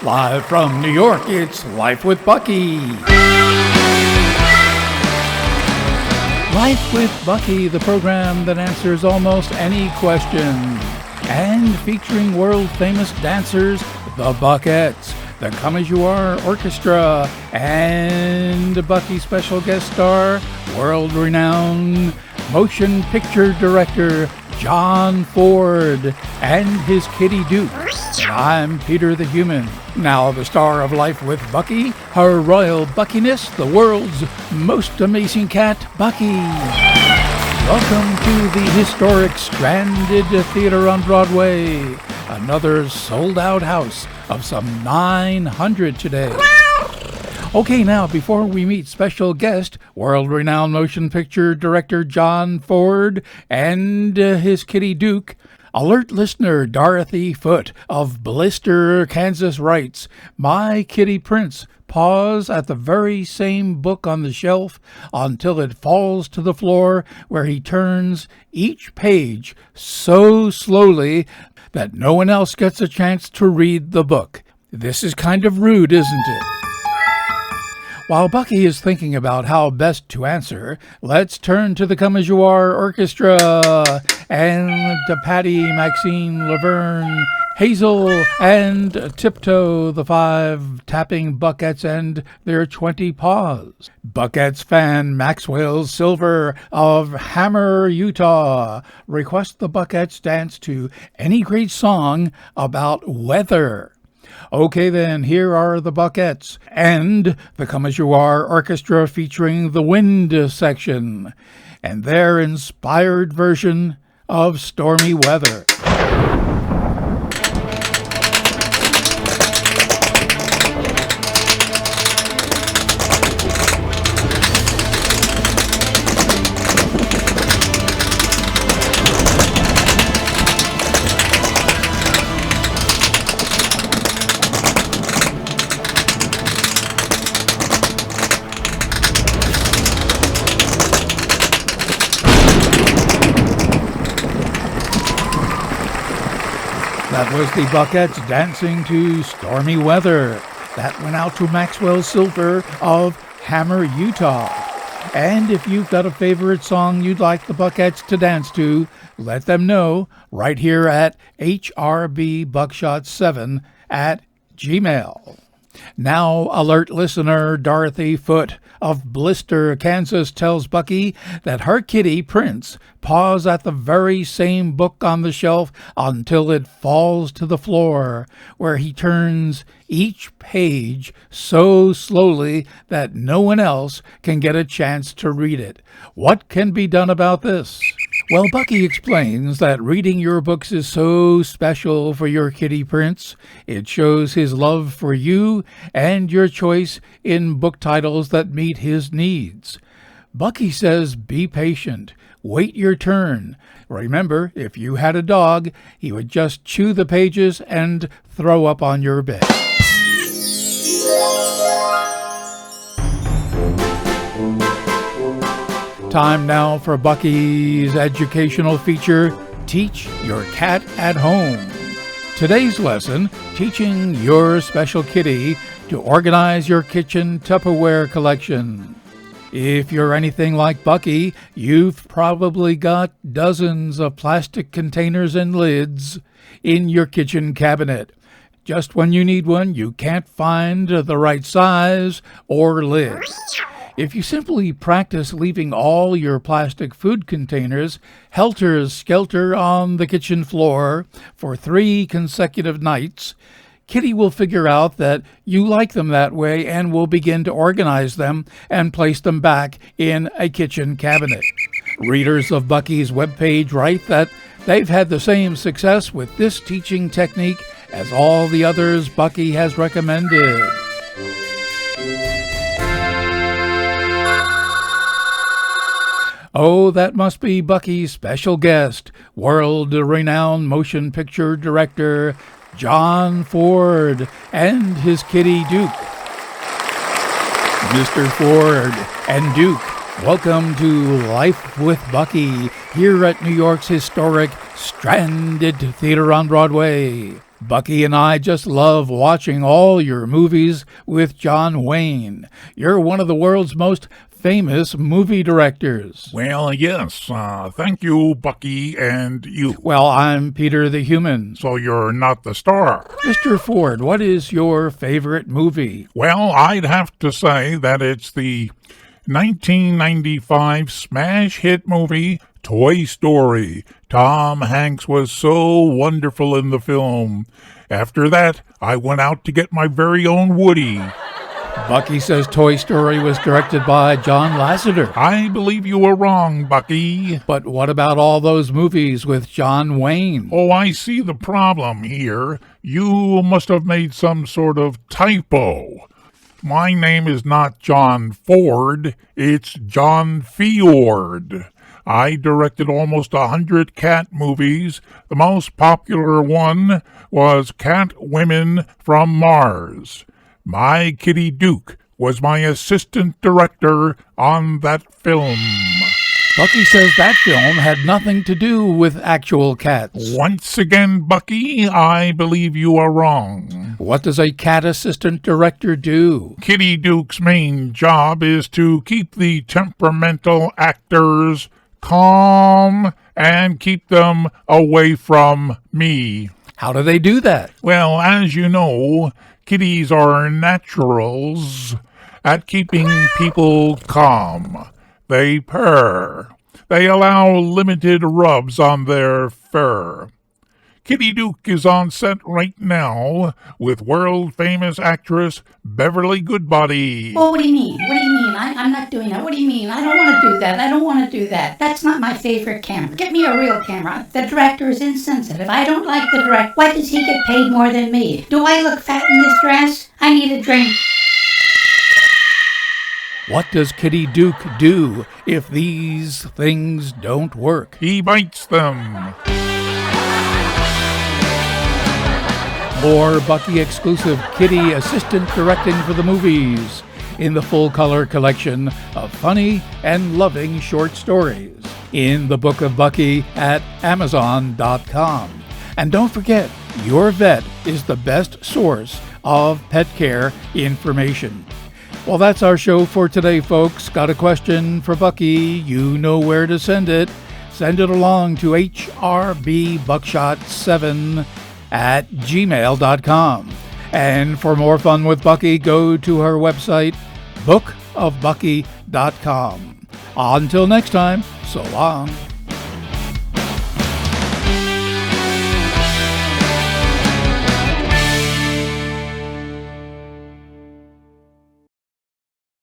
Live from New York, it's Life with Bucky. Life with Bucky, the program that answers almost any question. And featuring world-famous dancers, the Buckettes, the Come As You Are Orchestra, and Bucky special guest star, world-renowned motion picture director John Ford and his kitty Duke. I'm Peter the Human. Now the star of Life with Bucky, her royal Buckiness, the world's most amazing cat, Bucky. Welcome to the historic Stranded Theater on Broadway. Another sold-out house of some 900 today. Okay, now, before we meet special guest, world-renowned motion picture director John Ford and his kitty Duke, alert listener Dorothy Foote of Blister, Kansas writes, "My kitty Prince paws at the very same book on the shelf until it falls to the floor, where he turns each page so slowly that no one else gets a chance to read the book. This is kind of rude, isn't it?" While Bucky is thinking about how best to answer, let's turn to the Come As You Are Orchestra and to Patty, Maxine, Laverne, Hazel, and Tiptoe, the 5 tapping Buckettes and their 20 paws. Buckettes fan Maxwell Silver of Hammer, Utah requests the Buckettes dance to any great song about weather. Okay then, here are the Buckettes and the Come As You Are Orchestra featuring the wind section and their inspired version of Stormy Weather. That was the Buckettes dancing to Stormy Weather. That went out to Maxwell Silver of Hammer, Utah. And if you've got a favorite song you'd like the Buckettes to dance to, let them know right here at hrbbuckshot7@gmail. Now, alert listener Dorothy Foote of Blister, Kansas tells Bucky that her kitty, Prince, paws at the very same book on the shelf until it falls to the floor, where he turns each page so slowly that no one else can get a chance to read it. What can be done about this? Well, Bucky explains that reading your books is so special for your kitty Prince. It shows his love for you and your choice in book titles that meet his needs. Bucky says be patient. Wait your turn. Remember, if you had a dog, he would just chew the pages and throw up on your bed. Time now for Bucky's educational feature, Teach Your Cat at Home. Today's lesson, teaching your special kitty to organize your kitchen Tupperware collection. If you're anything like Bucky, you've probably got dozens of plastic containers and lids in your kitchen cabinet. Just when you need one, you can't find the right size or lid. If you simply practice leaving all your plastic food containers helter-skelter on the kitchen floor for 3 consecutive nights, Kitty will figure out that you like them that way and will begin to organize them and place them back in a kitchen cabinet. Readers of Bucky's webpage write that they've had the same success with this teaching technique as all the others Bucky has recommended. Oh, that must be Bucky's special guest, world-renowned motion picture director John Ford and his kitty Duke. Mr. Ford and Duke, welcome to Life with Bucky here at New York's historic Stranded Theater on Broadway. Bucky and I just love watching all your movies with John Wayne. You're one of the world's most famous movie directors. Well, yes. Thank you, Bucky, and you. Well, I'm Peter the Human. So you're not the star. Mr. Ford, what is your favorite movie? Well, I'd have to say that it's the 1995 smash hit movie Toy Story. Tom Hanks was so wonderful in the film. After that, I went out to get my very own Woody. Bucky says Toy Story was directed by John Lasseter. I believe you were wrong, Bucky. But what about all those movies with John Wayne? Oh, I see the problem here. You must have made some sort of typo. My name is not John Ford, it's John Fjord. I directed almost 100 cat movies. The most popular one was Cat Women from Mars. My Kitty Duke was my assistant director on that film. Bucky says that film had nothing to do with actual cats. Once again, Bucky, I believe you are wrong. What does a cat assistant director do? Kitty Duke's main job is to keep the temperamental actors calm and keep them away from me. How do they do that? Well, as you know, kitties are naturals at keeping people calm. They purr. They allow limited rubs on their fur. Kitty Duke is on set right now with world-famous actress Beverly Goodbody. Oh, what do you mean? What do you mean? I'm not doing that. What do you mean? I don't want to do that. I don't want to do that. That's not my favorite camera. Get me a real camera. The director is insensitive. I don't like the director. Why does he get paid more than me? Do I look fat in this dress? I need a drink. What does Kitty Duke do if these things don't work? He bites them. More Bucky exclusive Kitty assistant directing for the movies in the full color collection of funny and loving short stories in the Book of Bucky at Amazon.com. And don't forget, your vet is the best source of pet care information. Well, that's our show for today, folks. Got a question for Bucky? You know where to send it. Send it along to hrbbuckshot7@gmail.com. And for more fun with Bucky, go to her website, bookofbucky.com. Until next time, so long.